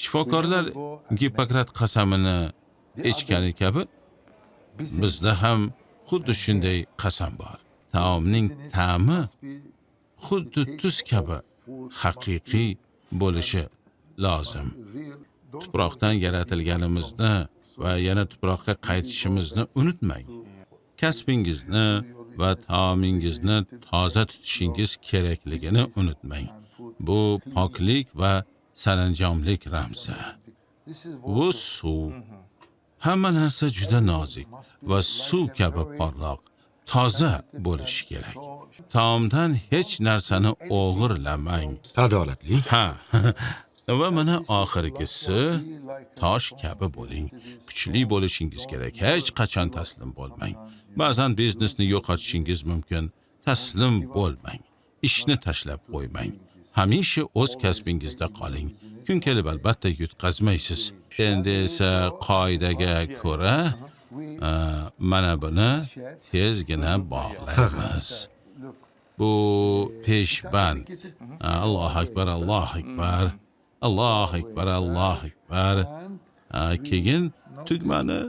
Shifokorlar Gippokrat qasamini ichgani kabi bizda ham xuddi shunday qasam bor. Taomning ta'mi xuddi tuz kabi haqiqiy bo'lishi lozim. Tuproqdan yaratilganimizni va yana tuproqqa qaytishimizni unutmang. Kasbingizni va taomingizni toza tutishingiz kerakligini unutmang. Bu poklik va saranjomlik ramzi. Bu suv. Hamma narsa juda nozik va suv kabi porloq, toza bo'lishi kerak. Taomdan hech narsani o'g'irlamang. Adolatli. Ha. Va mana oxirgisi, tosh kabi bo'ling. Kuchli bo'lishingiz kerak. Hech qachon taslim bo'lmang. Ba'zan biznesni yo'qotishingiz mumkin. Taslim bo'lmang. Ishni tashlab qo'ymang. Hamisha o'z kasbingizda qoling. Kun kelib albatta yutqazmaysiz. Endi esa qoidaga ko'ra mana buni tezgina bog'laymiz. Bu peshband. Allohu akbar, Allohu akbar. Allohu akbar, Allohu akbar. Keyin tugmani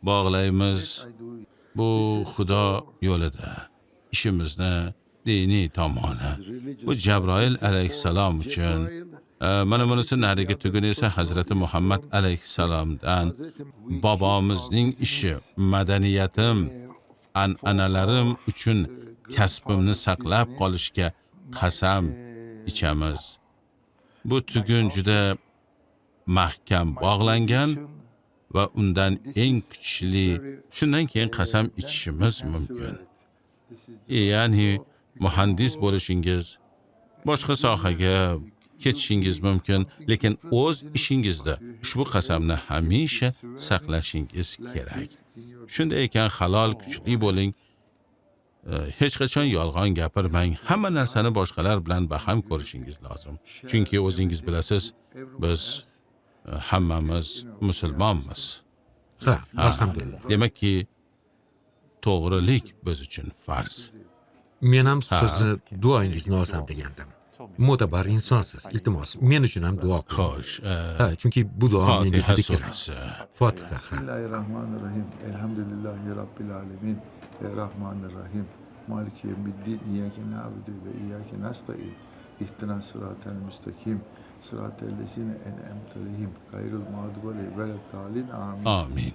bog'laymiz. Bu Xudo yo'lida. Ishimizni diniy tomoni. Bu Jabroil alayhissalom uchun. Mana bunisi narigi tuguni esa Hazrati Muhammad alayhissalomdan. Bobomizning ishi, madaniyatim, an'analarim uchun kasbimni saqlab qolishga qasam ichamiz. Bu tugun juda mahkam bog'langan va undan eng kuchli. Shundan keyin qasam ichishimiz mumkin. Ya'ni muhandis bo'lishingiz, boshqa sohaga ketishingiz mumkin, lekin o'z ishingizda ushbu qasamni hamisha saqlashingiz kerak. Shunday ekan halol, kuchli bo'ling. Hech qachon yolg'on gapirmang. Hamma narsani boshqalar bilan baham ko'rishingiz lozim. Chunki o'zingiz bilasiz, biz hammamiz musulmonmiz. Ha, alhamdulillah. Demakki, to'g'rilik biz uchun farz. Men ham sizni duoingizni olsam degandim. Mo'tabar insonsiz. Iltimos, men uchun ham duo qiling. Xo'sh, Ha, chunki bu duo menga Fotiha juda kerak. surasi. Fotiha. Ha. Bismillahirrahmanirrahim. Elhamdülillahi Rabbil alemin. Errahmanirrahim. Maliki yevmiddin. İyyâke na'budu ve iyyâke nestaîn. İhdinas sıratel müstakim. Sıratel lezîne en'amte aleyhim. Gayril mağdubi aleyhim ve leddâlin. Amin. Amin.